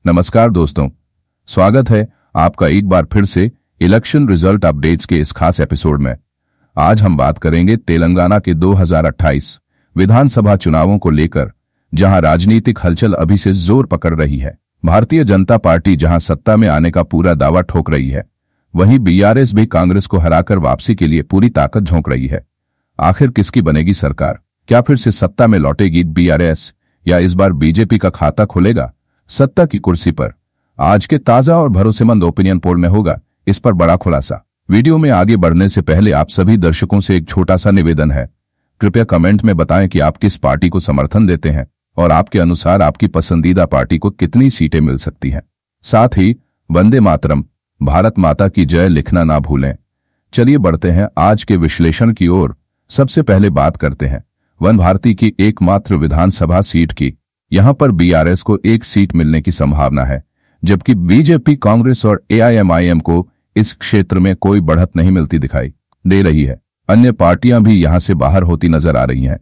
नमस्कार दोस्तों, स्वागत है आपका एक बार फिर से इलेक्शन रिजल्ट अपडेट्स के इस खास एपिसोड में। आज हम बात करेंगे तेलंगाना के 2028 विधानसभा चुनावों को लेकर, जहां राजनीतिक हलचल अभी से जोर पकड़ रही है। भारतीय जनता पार्टी जहां सत्ता में आने का पूरा दावा ठोक रही है, वहीं बीआरएस भी कांग्रेस को हराकर वापसी के लिए पूरी ताकत झोंक रही है। आखिर किसकी बनेगी सरकार? क्या फिर से सत्ता में लौटेगी बीआरएस या इस बार बीजेपी का खाता खुलेगा सत्ता की कुर्सी पर? आज के ताजा और भरोसेमंद ओपिनियन पोल में होगा इस पर बड़ा खुलासा। वीडियो में आगे बढ़ने से पहले आप सभी दर्शकों से एक छोटा सा निवेदन है, कृपया कमेंट में बताएं कि आप किस पार्टी को समर्थन देते हैं और आपके अनुसार आपकी पसंदीदा पार्टी को कितनी सीटें मिल सकती हैं। साथ ही वंदे मातरम, भारत माता की जय लिखना ना भूलें। चलिए बढ़ते हैं आज के विश्लेषण की ओर। सबसे पहले बात करते हैं वन भारती की एकमात्र विधानसभा सीट की। यहां पर बीआरएस को एक सीट मिलने की संभावना है, जबकि बीजेपी, कांग्रेस और एआईएमआईएम को इस क्षेत्र में कोई बढ़त नहीं मिलती दिखाई दे रही है। अन्य पार्टियां भी यहां से बाहर होती नजर आ रही हैं।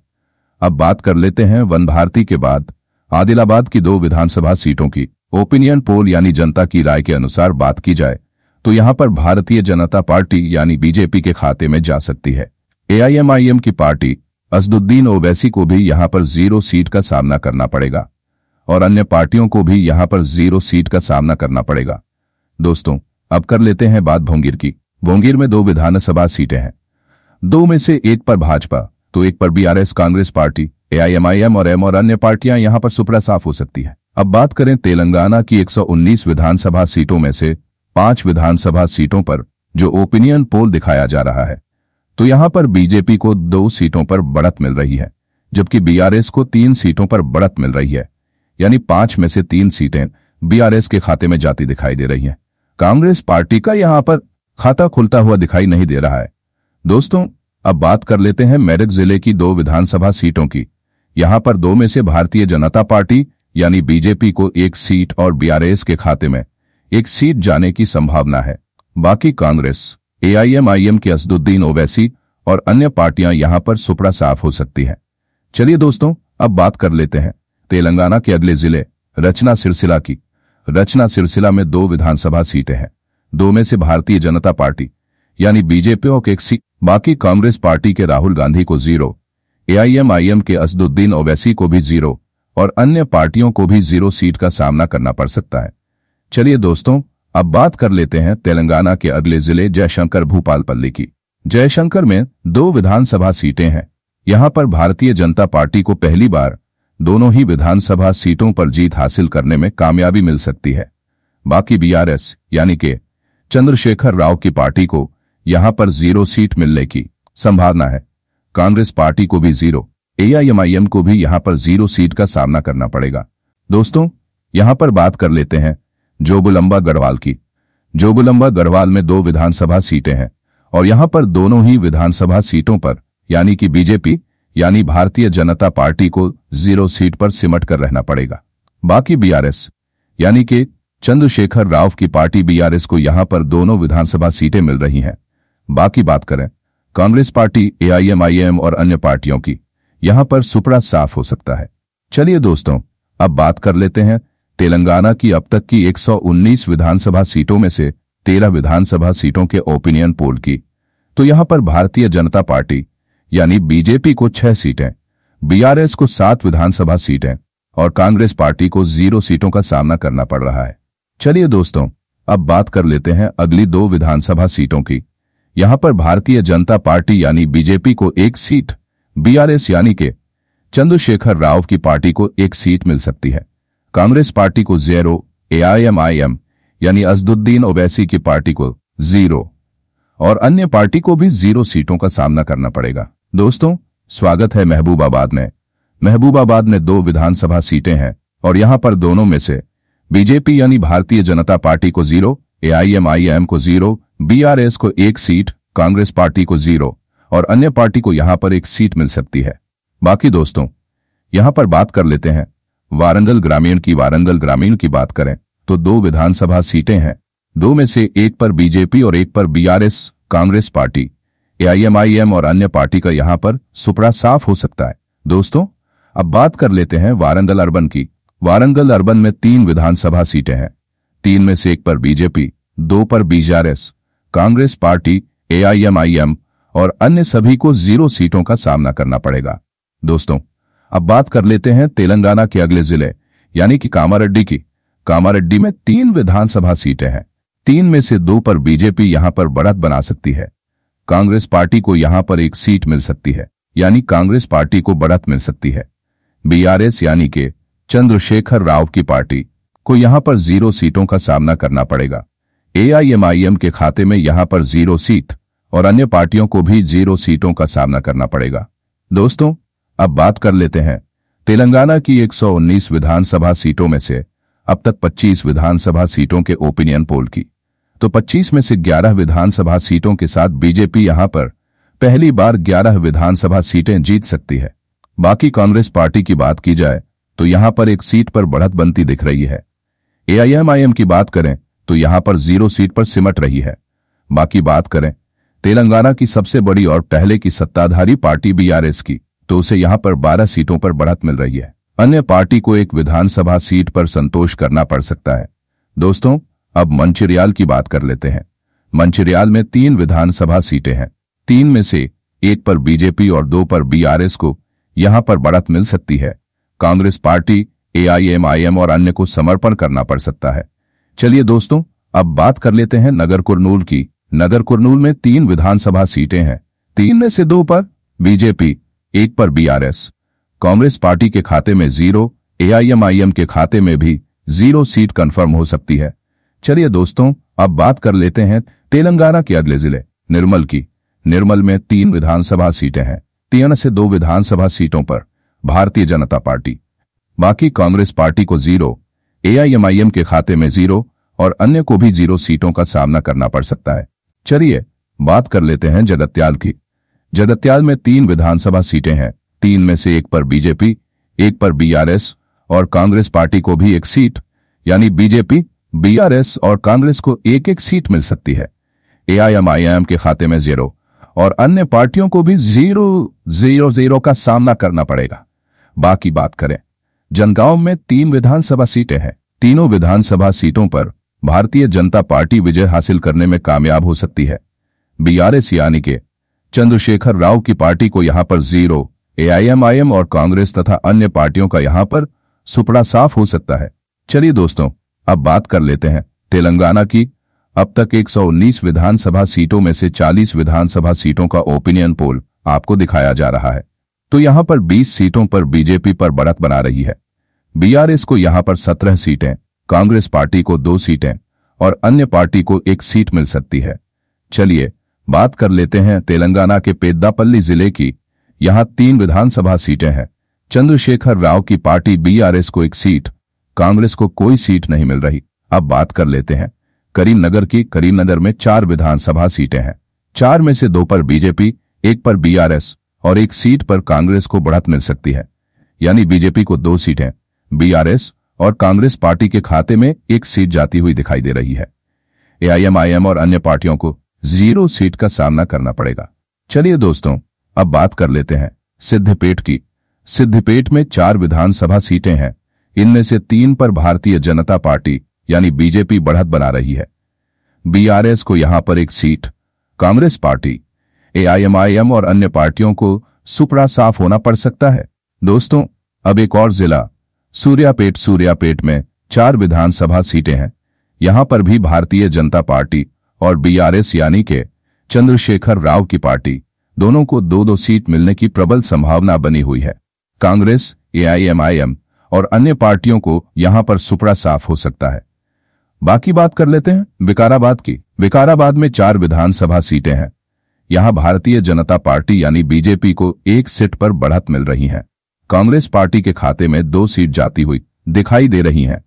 अब बात कर लेते हैं वन भारती के बाद आदिलाबाद की 2 विधानसभा सीटों की। ओपिनियन पोल यानी जनता की राय के अनुसार बात की जाए तो यहां पर भारतीय जनता पार्टी यानी बीजेपी के खाते में जा सकती है। एआईएमआईएम की पार्टी असदुद्दीन ओवैसी को भी यहां पर 0 सीट का सामना करना पड़ेगा और अन्य पार्टियों को भी यहां पर 0 सीट का सामना करना पड़ेगा। दोस्तों, अब कर लेते हैं बात भोंगीर की। भोंगीर में 2 विधानसभा सीटें हैं। 2 में से एक पर भाजपा तो एक पर बीआरएस, कांग्रेस पार्टी, एआईएमआईएम और अन्य पार्टियां यहां पर सुपड़ा साफ हो सकती है। अब बात करें तेलंगाना की 119 विधानसभा सीटों में से 5 विधानसभा सीटों पर जो ओपिनियन पोल दिखाया जा रहा है, तो यहां पर बीजेपी को 2 सीटों पर बढ़त मिल रही है, जबकि बीआरएस को 3 सीटों पर बढ़त मिल रही है, यानी 5 में से 3 सीटें बीआरएस के खाते में जाती दिखाई दे रही हैं। कांग्रेस पार्टी का यहां पर खाता खुलता हुआ दिखाई नहीं दे रहा है। दोस्तों, अब बात कर लेते हैं मेरठ जिले की 2 विधानसभा सीटों की। यहां पर 2 में से भारतीय जनता पार्टी यानी बीजेपी को 1 सीट और बीआरएस के खाते में 1 सीट जाने की संभावना है। बाकी कांग्रेस, एआईएमआईएम के असदुद्दीन ओवैसी और अन्य पार्टियां यहां पर सुपड़ा साफ हो सकती हैं। चलिए दोस्तों, अब बात कर लेते हैं तेलंगाना के अगले जिले रचना सिरसिला की। रचना सिरसिला में 2 विधानसभा सीटें हैं। 2 में से भारतीय जनता पार्टी यानी बीजेपी को 1 सीट, बाकी कांग्रेस पार्टी के राहुल गांधी को 0, एआईएमआईएम के असदुद्दीन ओवैसी को भी 0 और अन्य पार्टियों को भी 0 सीट का सामना करना पड़ सकता है। चलिए दोस्तों, अब बात कर लेते हैं तेलंगाना के अगले जिले जयशंकर भूपालपल्ली की। जयशंकर में 2 विधानसभा सीटें हैं। यहां पर भारतीय जनता पार्टी को पहली बार दोनों ही विधानसभा सीटों पर जीत हासिल करने में कामयाबी मिल सकती है। बाकी बीआरएस यानी कि चंद्रशेखर राव की पार्टी को यहां पर 0 सीट मिलने की संभावना है। कांग्रेस पार्टी को भी 0, एआईएमआईएम को भी यहां पर 0 सीट का सामना करना पड़ेगा। दोस्तों, यहां पर बात कर लेते हैं जोगुलंबा गढ़वाल की। जोगुलंबा गढ़वाल में 2 विधानसभा सीटें हैं और यहां पर दोनों ही विधानसभा सीटों पर यानी कि बीजेपी यानी भारतीय जनता पार्टी को 0 सीट पर सिमट कर रहना पड़ेगा। बाकी बीआरएस यानी कि चंद्रशेखर राव की पार्टी बीआरएस को यहां पर दोनों विधानसभा सीटें मिल रही हैं। बाकी बात करें कांग्रेस पार्टी, एआईएमआईएम और अन्य पार्टियों की, यहां पर सुपड़ा साफ हो सकता है। चलिए दोस्तों, अब बात कर लेते हैं तेलंगाना की अब तक की 119 विधानसभा सीटों में से 13 विधानसभा सीटों के ओपिनियन पोल की। तो यहां पर भारतीय जनता पार्टी यानी बीजेपी को 6 सीटें, बीआरएस को 7 विधानसभा सीटें और कांग्रेस पार्टी को 0 सीटों का सामना करना पड़ रहा है। चलिए दोस्तों, अब बात कर लेते हैं अगली 2 विधानसभा सीटों की। यहां पर भारतीय जनता पार्टी यानी बीजेपी को 1 सीट, बीआरएस यानी कि चंद्रशेखर राव की पार्टी को 1 सीट मिल सकती है। कांग्रेस पार्टी को 0, एआईएमआईएम यानी असदुद्दीन ओवैसी की पार्टी को 0 और अन्य पार्टी को भी 0 सीटों का सामना करना पड़ेगा। दोस्तों, स्वागत है महबूबाबाद में। महबूबाबाद में 2 विधानसभा सीटें हैं और यहां पर दोनों में से बीजेपी यानी भारतीय जनता पार्टी को 0, एआईएमआईएम को 0, बीआरएस को 1 सीट, कांग्रेस पार्टी को 0 और अन्य पार्टी को यहां पर 1 सीट मिल सकती है। बाकी दोस्तों, यहां पर बात कर लेते हैं वारंगल ग्रामीण की। वारंगल ग्रामीण की बात करें तो 2 विधानसभा सीटें हैं। 2 में से एक पर बीजेपी और एक पर बीआरएस, कांग्रेस पार्टी, एआईएमआईएम और अन्य पार्टी का यहां पर सुपड़ा साफ हो सकता है। दोस्तों, अब बात कर लेते हैं वारंगल अर्बन की। वारंगल अर्बन में 3 विधानसभा सीटें हैं। 3 में से 1 पर बीजेपी, 2 पर बीआरएस, कांग्रेस पार्टी, एआईएमआईएम और अन्य सभी को 0 सीटों का सामना करना पड़ेगा। दोस्तों, अब बात कर लेते हैं तेलंगाना के अगले जिले यानी कि कामारेड्डी की। कामारेड्डी में 3 विधानसभा सीटें हैं। 3 में से 2 पर बीजेपी यहां पर बढ़त बना सकती है। कांग्रेस पार्टी को यहां पर 1 सीट मिल सकती है, यानी कांग्रेस पार्टी को बढ़त मिल सकती है। बीआरएस यानी कि चंद्रशेखर राव की पार्टी को यहां पर 0 सीटों का सामना करना पड़ेगा। एआईएमआईएम के खाते में यहां पर 0 सीट और अन्य पार्टियों को भी 0 सीटों का सामना करना पड़ेगा। दोस्तों, अब बात कर लेते हैं तेलंगाना की 119 विधानसभा सीटों में से अब तक 25 विधानसभा सीटों के ओपिनियन पोल की। तो 25 में से 11 विधानसभा सीटों के साथ बीजेपी यहां पर पहली बार 11 विधानसभा सीटें जीत सकती है। बाकी कांग्रेस पार्टी की बात की जाए तो यहां पर 1 सीट पर बढ़त बनती दिख रही है। एआईएमआईएम की बात करें तो यहां पर 0 सीट पर सिमट रही है। बाकी बात करें तेलंगाना की सबसे बड़ी और पहले की सत्ताधारी पार्टी बीआरएस की, तो उसे यहां पर 12 सीटों पर बढ़त मिल रही है। अन्य पार्टी को 1 विधानसभा सीट पर संतोष करना पड़ सकता है। दोस्तों, अब मंचिरियाल की बात कर लेते हैं। मंचिरियाल में 3 विधानसभा सीटें हैं। 3 में से 1 पर बीजेपी और 2 पर बीआरएस को यहां पर बढ़त मिल सकती है। कांग्रेस पार्टी, एआईएमआईएम और अन्य को समर्पण करना पड़ सकता है। चलिए दोस्तों, अब बात कर लेते हैं नगर कुरनूल की। नगर कुरनूल में 3 विधानसभा सीटें हैं। 3 में से 2 पर बीजेपी, 1 पर बीआरएस। कांग्रेस पार्टी के खाते में 0, एआईएमआईएम के खाते में भी 0 सीट कंफर्म हो सकती है। चलिए दोस्तों, अब बात कर लेते हैं तेलंगाना के अगले जिले निर्मल की। निर्मल में 3 विधानसभा सीटें हैं। 3 से 2 विधानसभा सीटों पर भारतीय जनता पार्टी, बाकी कांग्रेस पार्टी को 0, एआईएमआईएम के खाते में 0 और अन्य को भी 0 सीटों का सामना करना पड़ सकता है। चलिए बात कर लेते हैं जगत्याल की। जगत्याल में 3 विधानसभा सीटें हैं। 3 में से 1 पर बीजेपी, 1 पर बीआरएस और कांग्रेस पार्टी को भी 1 सीट, यानी बीजेपी, बीआरएस और कांग्रेस को 1-1 सीट मिल सकती है। एआईएमआईएम के खाते में 0 और अन्य पार्टियों को भी 0-0-0 का सामना करना पड़ेगा। बाकी बात करें जनगांव में 3 विधानसभा सीटें हैं। तीनों विधानसभा सीटों पर भारतीय जनता पार्टी विजय हासिल करने में कामयाब हो सकती है। बीआरएस यानी कि चंद्रशेखर राव की पार्टी को यहां पर 0, एआईएमआईएम और कांग्रेस तथा अन्य पार्टियों का यहां पर सुपड़ा साफ हो सकता है। चलिए दोस्तों, अब बात कर लेते हैं तेलंगाना की। अब तक 119 विधानसभा सीटों में से 40 विधानसभा सीटों का ओपिनियन पोल आपको दिखाया जा रहा है। तो यहां पर 20 सीटों पर बीजेपी पर बढ़त बना रही है। बीआरएस को यहां पर 17 सीटें, कांग्रेस पार्टी को 2 सीटें और अन्य पार्टी को 1 सीट मिल सकती है। चलिए बात कर लेते हैं तेलंगाना के पेद्दापल्ली जिले की। यहां 3 विधानसभा सीटें हैं। चंद्रशेखर राव की पार्टी बीआरएस को 1 सीट, कांग्रेस को कोई सीट नहीं मिल रही। अब बात कर लेते हैं करीमनगर की। करीमनगर में 4 विधानसभा सीटें हैं। 4 में से 2 पर बीजेपी, 1 पर बीआरएस और 1 सीट पर कांग्रेस को बढ़त मिल सकती है, यानी बीजेपी को 2 सीटें, बीआरएस और कांग्रेस पार्टी के खाते में 1 सीट जाती हुई दिखाई दे रही है। एआईएमआईएम और अन्य पार्टियों को 0 सीट का सामना करना पड़ेगा। चलिए दोस्तों, अब बात कर लेते हैं सिद्धिपेट की। सिद्धिपेट में 4 विधानसभा सीटें हैं। इनमें से 3 पर भारतीय जनता पार्टी यानी बीजेपी बढ़त बना रही है। बीआरएस को यहां पर 1 सीट, कांग्रेस पार्टी, एआईएमआईएम और अन्य पार्टियों को सुपड़ा साफ होना पड़ सकता है। दोस्तों, अब एक और जिला सूर्यापेट। सूर्यापेट में 4 विधानसभा सीटें हैं। यहां पर भी भारतीय जनता पार्टी और बीआरएस यानी कि चंद्रशेखर राव की पार्टी दोनों को 2-2 सीट मिलने की प्रबल संभावना बनी हुई है। कांग्रेस, एआईएमआईएम और अन्य पार्टियों को यहां पर सुपड़ा साफ हो सकता है। बाकी बात कर लेते हैं विकाराबाद की। विकाराबाद में 4 विधानसभा सीटें हैं। यहां भारतीय जनता पार्टी यानी बीजेपी को 1 सीट पर बढ़त मिल रही है। कांग्रेस पार्टी के खाते में 2 सीट जाती हुई दिखाई दे रही हैं।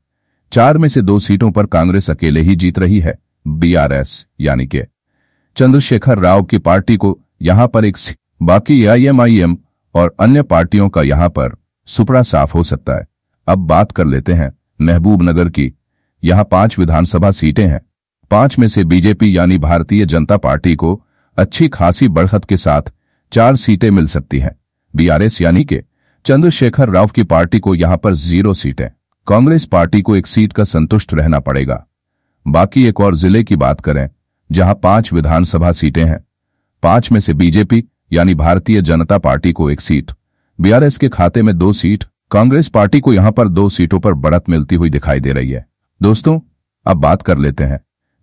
4 में से 2 सीटों पर कांग्रेस अकेले ही जीत रही है। बीआरएस यानी कि चंद्रशेखर राव की पार्टी को यहां पर 1 सीट, बाकी एआईएमआईएम और अन्य पार्टियों का यहां पर सुपड़ा साफ हो सकता है। अब बात कर लेते हैं महबूबनगर की। यहां 5 विधानसभा सीटें हैं। 5 में से बीजेपी यानी भारतीय जनता पार्टी को अच्छी खासी बढ़त के साथ 4 सीटें मिल सकती हैं। बीआरएस यानी कि चंद्रशेखर राव की पार्टी को यहां पर 0 सीटें, कांग्रेस पार्टी को एक सीट का संतुष्ट रहना पड़ेगा। बाकी एक और जिले की बात करें जहां 5 विधानसभा सीटें हैं। 5 में से बीजेपी यानी भारतीय जनता पार्टी को एक सीट, बीआरएस के खाते में 2 सीट, कांग्रेस पार्टी को यहां पर 2 सीटों पर बढ़त मिलती हुई दिखाई दे रही है। दोस्तों, अब बात कर लेते हैं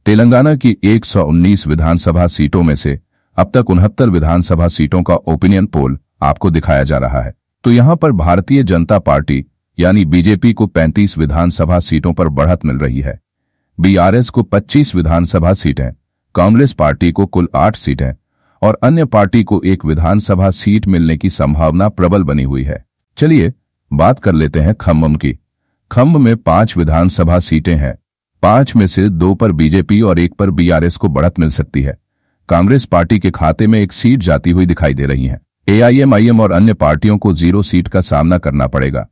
तेलंगाना की 119 विधानसभा सीटों में से अब तक 69 विधानसभा सीटों का ओपिनियन पोल आपको दिखाया जा रहा है। तो यहां पर भारतीय जनता पार्टी यानी बीजेपी को 35 विधानसभा सीटों पर बढ़त मिल रही है, बीआरएस को 25 विधानसभा सीटें, कांग्रेस पार्टी को कुल 8 सीटें और अन्य पार्टी को 1 विधानसभा सीट मिलने की संभावना प्रबल बनी हुई है। चलिए बात कर लेते हैं खम्मम की। खम्म में 5 विधानसभा सीटें हैं। 5 में से 2 पर बीजेपी और 1 पर बीआरएस को बढ़त मिल सकती है। कांग्रेस पार्टी के खाते में 1 सीट जाती हुई दिखाई दे रही है। एआईएमआईएम और अन्य पार्टियों को 0 सीट का सामना करना पड़ेगा।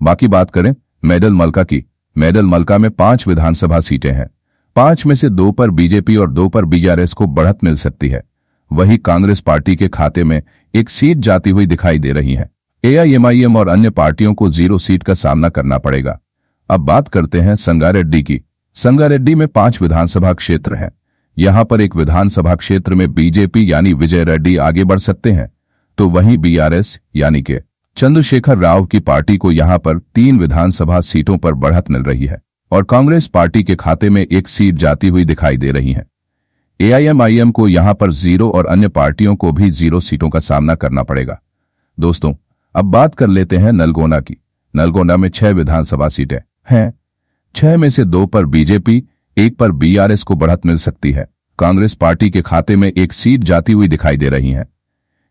बाकी बात करें मेडल मलका की। मेडल मलका में 5 विधानसभा सीटें हैं। 5 में से 2 पर बीजेपी और 2 पर बीआरएस को बढ़त मिल सकती है। वहीं कांग्रेस पार्टी के खाते में 1 सीट जाती हुई दिखाई दे रही है। एआईएमआईएम और अन्य पार्टियों को 0 सीट का सामना करना पड़ेगा। अब बात करते हैं संगारेड्डी की। संगारेड्डी में 5 विधानसभा क्षेत्र हैं। यहां पर 1 विधानसभा क्षेत्र में बीजेपी यानी विजय रेड्डी आगे बढ़ सकते हैं, तो वहीं बीआरएस यानी के चंद्रशेखर राव की पार्टी को यहां पर 3 विधानसभा सीटों पर बढ़त मिल रही है और कांग्रेस पार्टी के खाते में 1 सीट जाती हुई दिखाई दे रही है। एआईएमआईएम को यहां पर 0 और अन्य पार्टियों को भी 0 सीटों का सामना करना पड़ेगा। दोस्तों, अब बात कर लेते हैं नलगोंडा की। नलगोंडा में 6 विधानसभा सीटें हैं। 6 में से 2 पर बीजेपी, 1 पर बीआरएस को बढ़त मिल सकती है। कांग्रेस पार्टी के खाते में 1 सीट जाती हुई दिखाई दे रही है।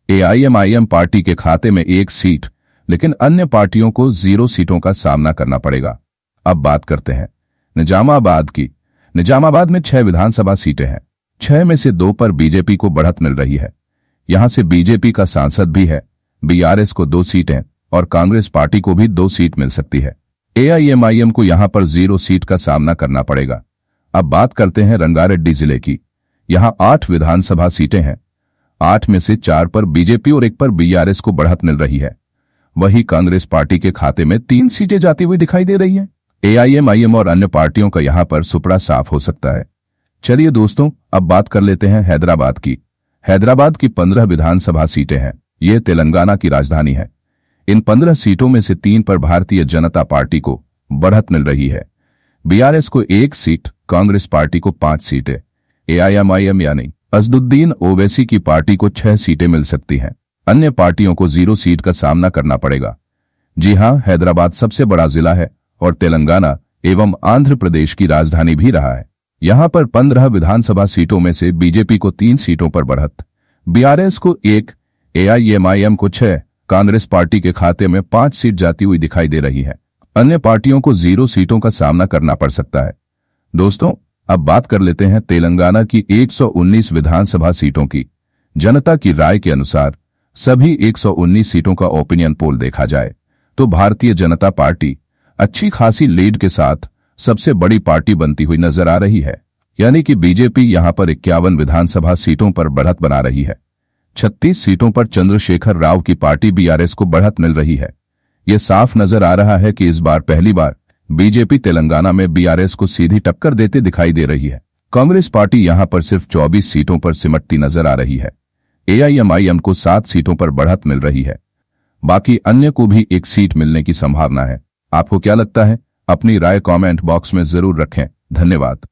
एआईएमआईएम पार्टी के खाते में 1 सीट, लेकिन अन्य पार्टियों को 0 सीटों का सामना करना पड़ेगा। अब बात करते हैं निजामाबाद की। निजामाबाद में 6 विधानसभा सीटें हैं। 6 में से 2 पर बीजेपी को बढ़त मिल रही है। यहां से बीजेपी का सांसद भी है। बीआरएस को 2 सीटें और कांग्रेस पार्टी को भी 2 सीट मिल सकती है। एआईएमआईएम को यहां पर 0 सीट का सामना करना पड़ेगा। अब बात करते हैं रंगारेड्डी जिले की। यहां 8 विधानसभा सीटें हैं। 8 में से 4 पर बीजेपी और 1 पर बीआरएस को बढ़त मिल रही है। वहीं कांग्रेस पार्टी के खाते में 3 सीटें जाती हुई दिखाई दे रही है। एआईएमआईएम और अन्य पार्टियों का यहां पर सुपड़ा साफ हो सकता है। चलिए दोस्तों, अब बात कर लेते हैं हैदराबाद की। हैदराबाद की 15 विधानसभा सीटें हैं। ये तेलंगाना की राजधानी है। इन 15 सीटों में से 3 पर भारतीय जनता पार्टी को बढ़त मिल रही है। बीआरएस को 1 सीट, कांग्रेस पार्टी को 5 सीटें, एआईएमआईएम यानी असदुद्दीन ओवैसी की पार्टी को 6 सीटें मिल सकती हैं। अन्य पार्टियों को 0 सीट का सामना करना पड़ेगा। जी हां, हैदराबाद सबसे बड़ा जिला है और तेलंगाना एवं आंध्र प्रदेश की राजधानी भी रहा है। यहां पर 15 विधानसभा सीटों में से बीजेपी को 3 सीटों पर बढ़त, बीआरएस को 1, एआईएमआईएम को 6, कांग्रेस पार्टी के खाते में 5 सीट जाती हुई दिखाई दे रही है। अन्य पार्टियों को 0 सीटों का सामना करना पड़ सकता है। दोस्तों, अब बात कर लेते हैं तेलंगाना की 119 विधानसभा सीटों की। जनता की राय के अनुसार सभी 119 सीटों का ओपिनियन पोल देखा जाए तो भारतीय जनता पार्टी अच्छी खासी लीड के साथ सबसे बड़ी पार्टी बनती हुई नजर आ रही है। यानी कि बीजेपी यहां पर 51 विधानसभा सीटों पर बढ़त बना रही है। 36 सीटों पर चंद्रशेखर राव की पार्टी बीआरएस को बढ़त मिल रही है। यह साफ नजर आ रहा है कि इस बार पहली बार बीजेपी तेलंगाना में बीआरएस को सीधी टक्कर देते दिखाई दे रही है। कांग्रेस पार्टी यहां पर सिर्फ 24 सीटों पर सिमटती नजर आ रही है। एआईएमआईएम को 7 सीटों पर बढ़त मिल रही है। बाकी अन्य को भी 1 सीट मिलने की संभावना है। आपको क्या लगता है? अपनी राय कमेंट बॉक्स में जरूर रखें। धन्यवाद।